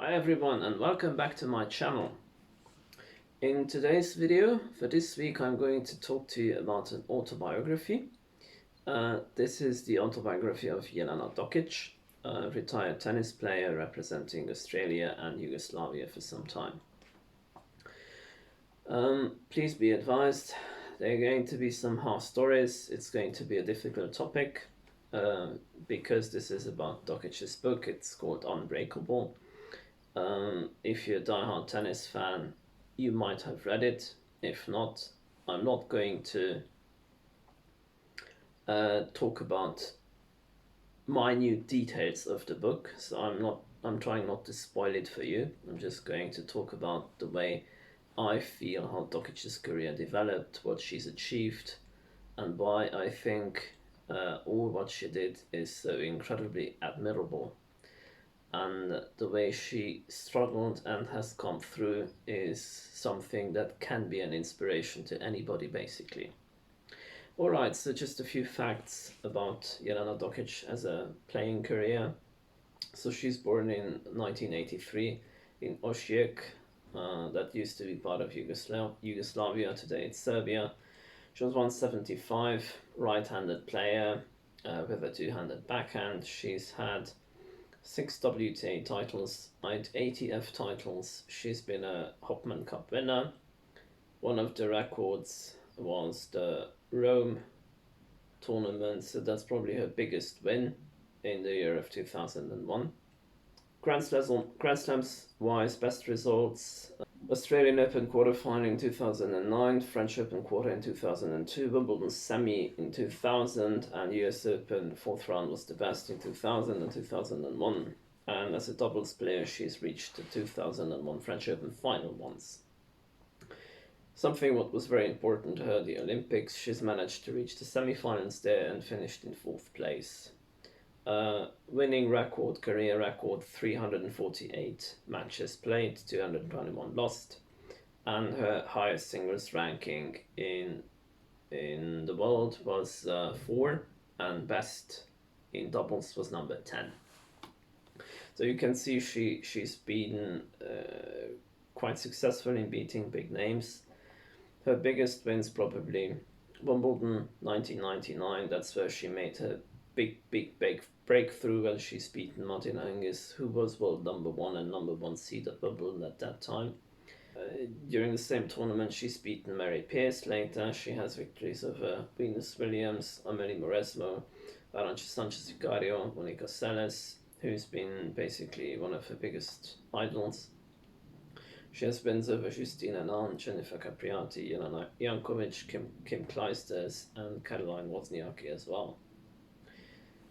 Hi everyone and welcome back to my channel. In today's video, for this week, I'm going to talk to you about an autobiography. This is the autobiography of Jelena Dokic, a retired tennis player representing Australia and Yugoslavia for some time. Please be advised, there are going to be some harsh stories. It's going to be a difficult topic because this is about Dokic's book. It's called Unbreakable. If you're a diehard tennis fan, you might have read it. If not, I'm not going to talk about minute details of the book, so I'm trying not to spoil it for you. I'm just going to talk about the way I feel how Dokic's career developed, what she's achieved, and why I think all what she did is so incredibly admirable. And the way she struggled and has come through is something that can be an inspiration to anybody, basically. Alright, so just a few facts about Jelena Dokic as a playing career. So she's born in 1983 in Osijek, that used to be part of Yugoslavia, today it's Serbia. She was 175, right-handed player with a two-handed backhand. She's had 6 WTA titles, 8 ATF titles. She's been a Hopman Cup winner. One of the records was the Rome tournament, so that's probably her biggest win in the year of 2001. Grand Slams wise, best results: Australian Open quarterfinal in 2009, French Open quarter in 2002, Wimbledon semi in 2000, and US Open fourth round was the best in 2000 and 2001. And as a doubles player, she's reached the 2001 French Open final once. Something what was very important to her, the Olympics, she's managed to reach the semi-finals there and finished in 4th place. Winning record, career record, 348 matches played, 221 lost, and her highest singles ranking in the world was 4, and best in doubles was number 10. So you can see she's been quite successful in beating big names. Her biggest wins probably Wimbledon 1999. That's where she made her big breakthrough when she's beaten Martina Hingis, who was world number 1 and number 1 seed at Wimbledon at that time. During the same tournament, she's beaten Mary Pierce later. She has victories over Venus Williams, Amelie Mauresmo, Arantxa Sanchez Vicario, Monica Seles, who's been basically one of her biggest idols. She has wins over Justina Nan, Jennifer Capriati, Jelena Jankovic, Kim Clijsters, and Caroline Wozniacki as well.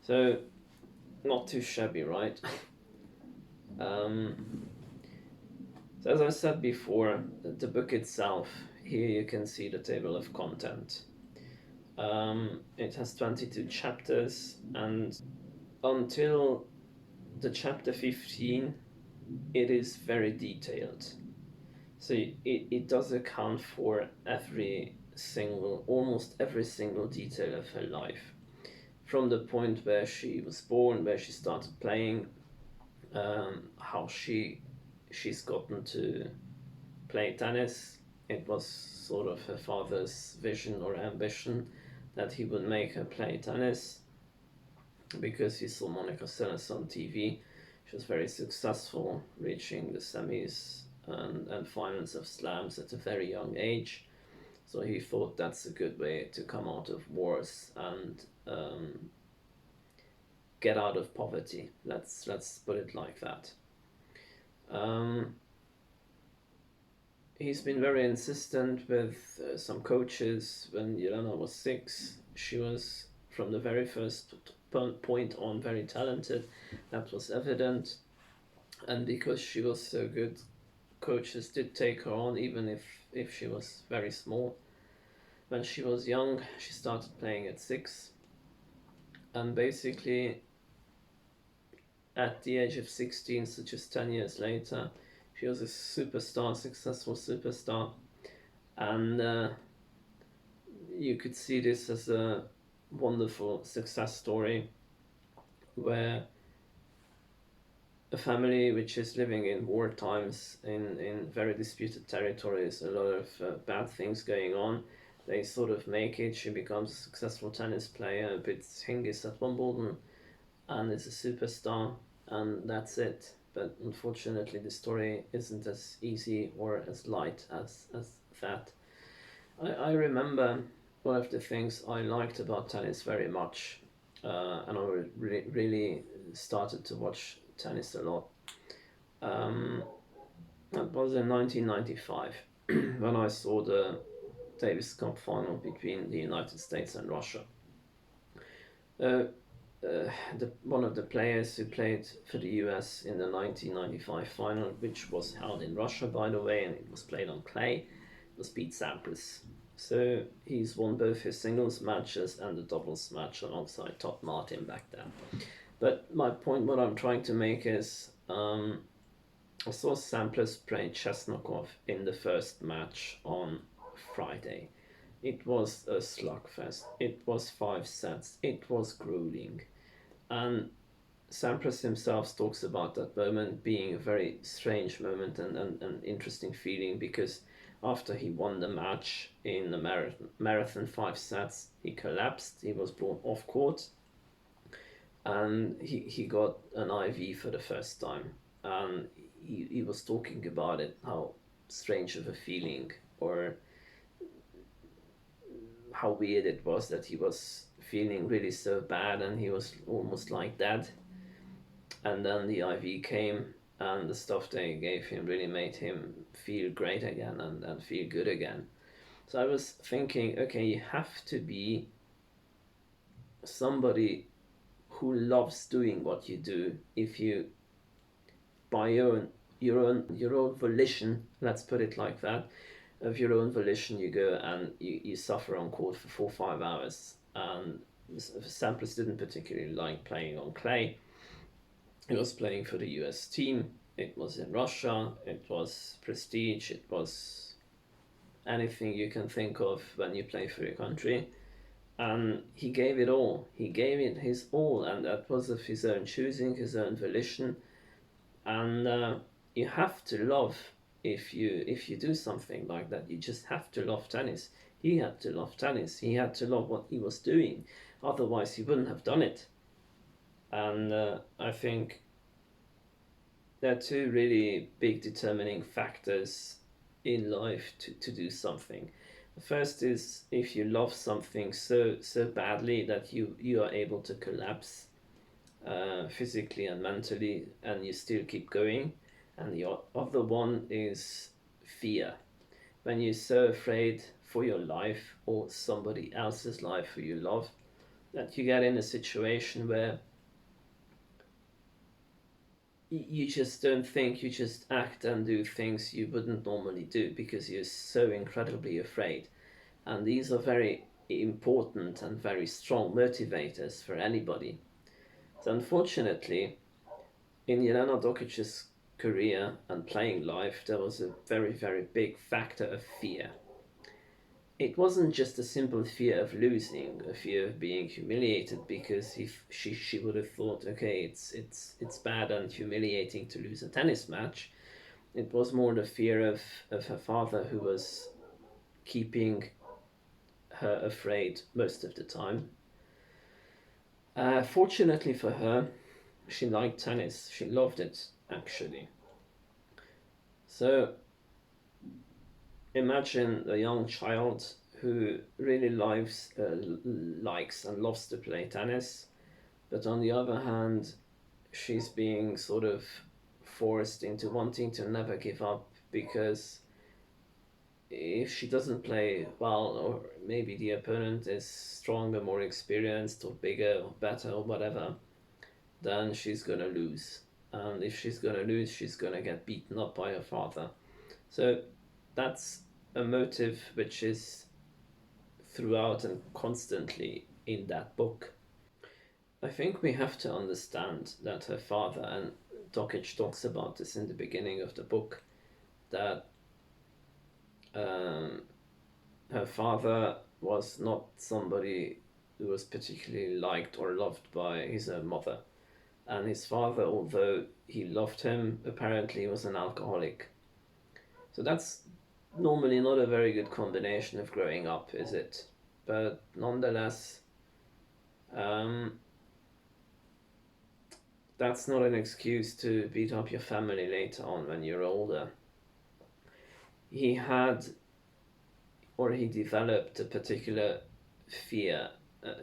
So, not too shabby, right? So as I said before, the book itself, here you can see the table of content. It has 22 chapters, and until the chapter 15, it is very detailed. So it does account for almost every single detail of her life. From the point where she was born, where she started playing, how she's gotten to play tennis. It was sort of her father's vision or ambition that he would make her play tennis, because he saw Monica Seles on TV. She was very successful, reaching the semis and finals of slams at a very young age. So he thought that's a good way to come out of wars and get out of poverty. Let's put it like that. He's been very insistent with some coaches. When Jelena was 6, she was from the very first point on very talented. That was evident, and because she was so good, coaches did take her on, even if she was very small. When she was young, she started playing at 6, and basically at the age of 16, so just 10 years later, she was a superstar, successful superstar, and you could see this as a wonderful success story where a family which is living in war times in very disputed territories, a lot of bad things going on. They sort of make it. She becomes a successful tennis player, beats Hingis at Wimbledon, and is a superstar, and that's it. But unfortunately, the story isn't as easy or as light as that. I remember one of the things I liked about tennis very much, and I really started to watch tennis a lot. Um, that was in 1995 when I saw the Davis Cup final between the United States and Russia. Uh, one of the players who played for the US in the 1995 final, which was held in Russia, by the way, and it was played on clay, was Pete Sampras. So he's won both his singles matches and the doubles match alongside Todd Martin back then. But my point, what I'm trying to make is, I saw Sampras play Chesnokov in the first match on Friday. It was a slugfest. It was 5 sets. It was grueling. And Sampras himself talks about that moment being a very strange moment and interesting feeling, because after he won the match in the marathon 5 sets, he collapsed. He was brought off court, and he got an IV for the first time. And he was talking about it, how strange of a feeling, or how weird it was that he was feeling really so bad and he was almost like dead. And then the IV came, and the stuff they gave him really made him feel great again and feel good again. So I was thinking, okay, you have to be somebody who loves doing what you do if you, by your own volition, let's put it like that, of your own volition, you go and you suffer on court for 4 or 5 hours. And Sampras didn't particularly like playing on clay. He was playing for the US team. It was in Russia. It was prestige. It was anything you can think of when you play for your country. And he gave it all. He gave it his all, and that was of his own choosing, his own volition. And you have to love, if you do something like that, you just have to love tennis. He had to love tennis. He had to love what he was doing. Otherwise, he wouldn't have done it. And I think there are two really big determining factors in life to do something. The first is if you love something so badly that you are able to collapse physically and mentally, and you still keep going. And the other one is fear. When you're so afraid for your life or somebody else's life who you love, that you get in a situation where you just don't think, you just act and do things you wouldn't normally do because you're so incredibly afraid. And these are very important and very strong motivators for anybody. So unfortunately, in Jelena Dokic's career and playing life, there was a very, very big factor of fear. It wasn't just a simple fear of losing, a fear of being humiliated, because if she would have thought, okay, it's bad and humiliating to lose a tennis match. It was more the fear of her father, who was keeping her afraid most of the time. Fortunately for her, she liked tennis. She loved it, actually. So imagine a young child who really likes and loves to play tennis, but on the other hand, she's being sort of forced into wanting to never give up, because if she doesn't play well, or maybe the opponent is stronger, more experienced, or bigger, or better, or whatever, then she's gonna lose. And if she's gonna lose, she's gonna get beaten up by her father. So that's a motive which is throughout and constantly in that book. I think we have to understand that her father, and Dokic talks about this in the beginning of the book, that um, her father was not somebody who was particularly liked or loved by his own mother. And his father, although he loved him, apparently was an alcoholic. So that's normally not a very good combination of growing up, is it? But nonetheless, um, that's not an excuse to beat up your family later on when you're older. He had, or he developed a particular fear.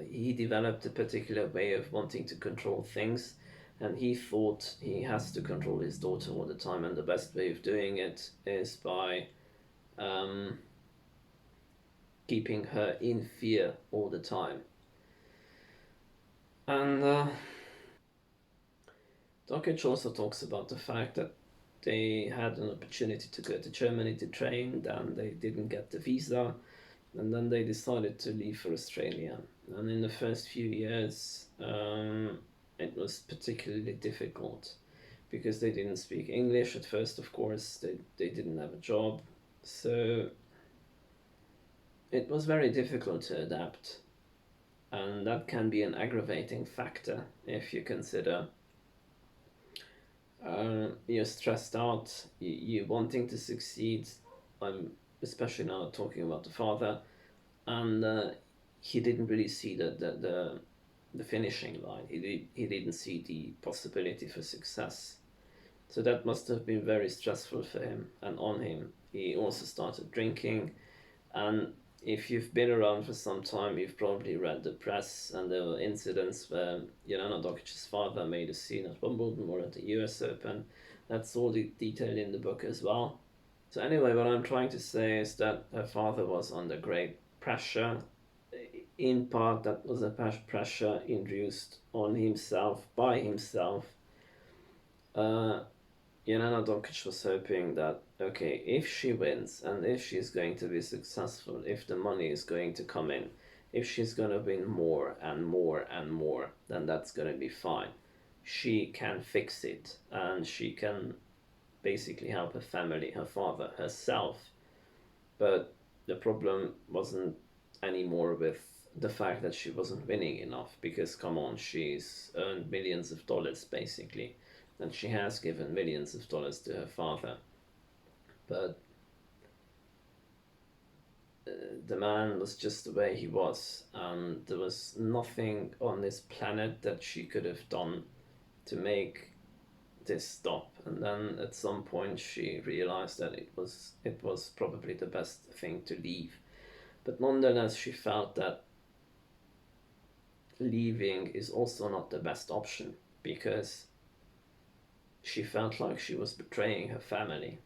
He developed a particular way of wanting to control things, and he thought he has to control his daughter all the time, and the best way of doing it is by um, keeping her in fear all the time. And Dokic also talks about the fact that they had an opportunity to go to Germany to train, and they didn't get the visa, and then they decided to leave for Australia. And in the first few years, it was particularly difficult because they didn't speak English at first, of course, they didn't have a job. So it was very difficult to adapt, and that can be an aggravating factor if you consider you're stressed out, you wanting to succeed. I'm especially now talking about the father, and he didn't really see the finishing line. He didn't see the possibility for success. So that must have been very stressful for him and on him. He also started drinking, and if you've been around for some time, you've probably read the press, and there were incidents where Jelena Dokic's father made a scene at Wimbledon or at the US Open. That's all detailed in the book as well. So, anyway, what I'm trying to say is that her father was under great pressure. In part, that was a pressure induced on himself by himself. Uh, Jelena Dokic was hoping that, okay, if she wins and if she's going to be successful, if the money is going to come in, if she's going to win more and more and more, then that's going to be fine. She can fix it, and she can basically help her family, her father, herself. But the problem wasn't anymore with the fact that she wasn't winning enough, because come on, she's earned millions of dollars basically, and she has given millions of dollars to her father. But the man was just the way he was, and there was nothing on this planet that she could have done to make this stop. And then at some point she realized that it was probably the best thing to leave. But nonetheless, she felt that leaving is also not the best option, because she felt like she was betraying her family.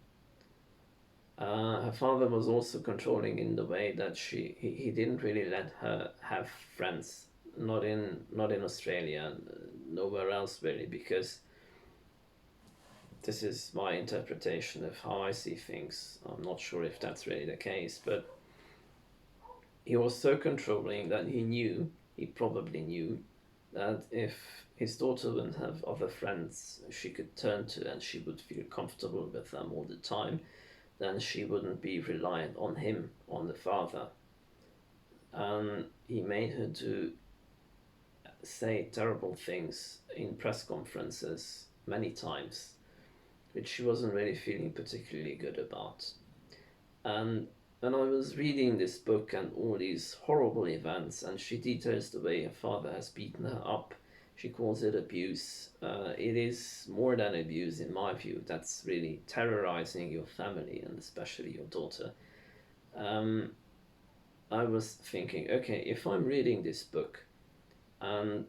Her father was also controlling in the way that he didn't really let her have friends, not in Australia, nowhere else really, because this is my interpretation of how I see things. I'm not sure if that's really the case, but he was so controlling that he probably knew, that if his daughter wouldn't have other friends she could turn to and she would feel comfortable with them all the time, then she wouldn't be reliant on him, on the father. And he made her to say terrible things in press conferences many times, which she wasn't really feeling particularly good about. And when I was reading this book and all these horrible events, and she details the way her father has beaten her up, she calls it abuse. It is more than abuse, in my view. That's really terrorizing your family and especially your daughter. Um, I was thinking, okay, if I'm reading this book, and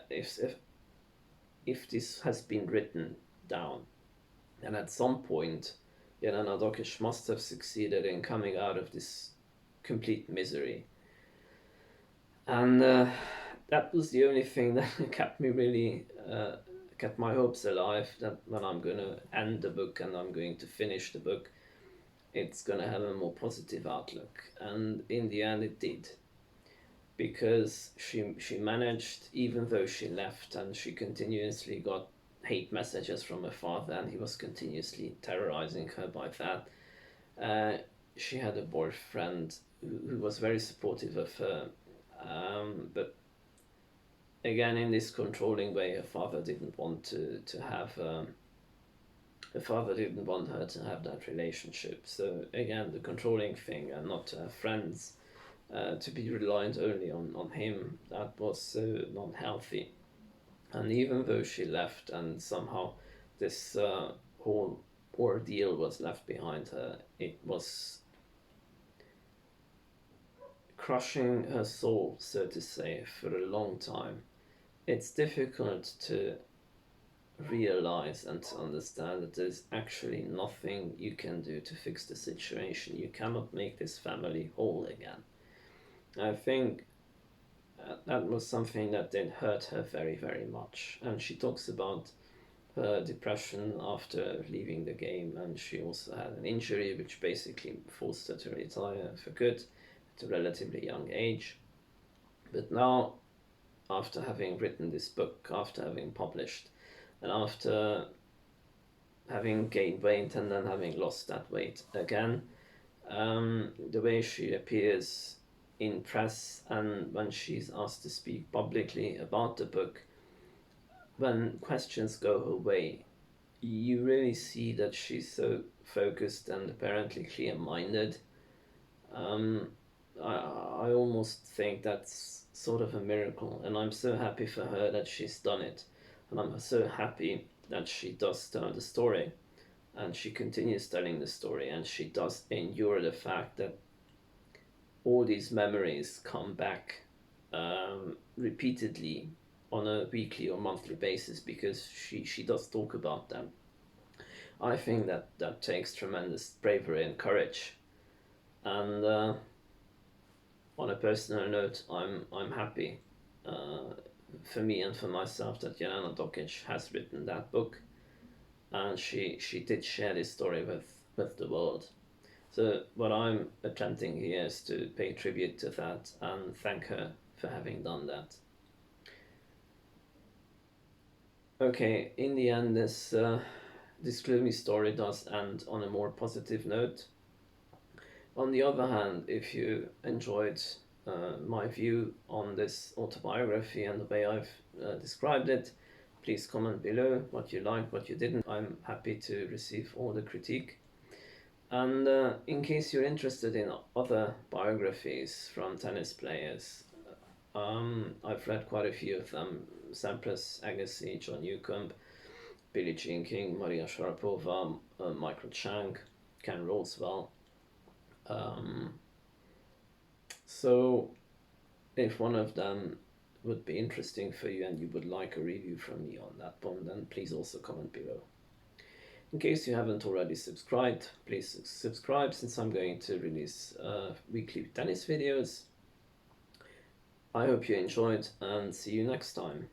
if this has been written down, and at some point, Jelena Dokic must have succeeded in coming out of this complete misery. And that was the only thing that kept me really, kept my hopes alive, that when I'm going to end the book and I'm going to finish the book, it's going to have a more positive outlook. And in the end, it did. Because she managed, even though she left, and she continuously got hate messages from her father, and he was continuously terrorizing her by that. She had a boyfriend who was very supportive of her, but again, in this controlling way, her father didn't want to have. Her father didn't want her to have that relationship. So again, the controlling thing and not to have friends, to be reliant only on him, that was so not healthy. And even though she left and somehow this whole ordeal was left behind her, it was crushing her soul, so to say, for a long time. It's difficult to realize and to understand that there's actually nothing you can do to fix the situation. You cannot make this family whole again. I think that was something that did hurt her very, very much. And she talks about her depression after leaving the game, and she also had an injury which basically forced her to retire for good at a relatively young age. But now, after having written this book, after having published, and after having gained weight and then having lost that weight again, the way she appears in press and when she's asked to speak publicly about the book, when questions go her way, you really see that she's so focused and apparently clear-minded. Um, I almost think that's sort of a miracle, and I'm so happy for her that she's done it, and I'm so happy that she does tell the story, and she continues telling the story, and she does endure the fact that all these memories come back repeatedly on a weekly or monthly basis because she does talk about them. I think that that takes tremendous bravery and courage. And on a personal note, I'm happy for me and for myself that Jelena Dokic has written that book, and she did share this story with the world. So what I'm attempting here is to pay tribute to that and thank her for having done that. Okay, in the end, this gloomy story does end on a more positive note. On the other hand, if you enjoyed my view on this autobiography and the way I've described it, please comment below what you liked, what you didn't. I'm happy to receive all the critique. And in case you're interested in other biographies from tennis players, I've read quite a few of them. Sampras, Agassi, John Newcomb, Billie Jean King, Maria Sharapova, Michael Chang, Ken Rosewell. So if one of them would be interesting for you and you would like a review from me on that one, then please also comment below. In case you haven't already subscribed, please subscribe since I'm going to release weekly tennis videos. I hope you enjoyed and see you next time.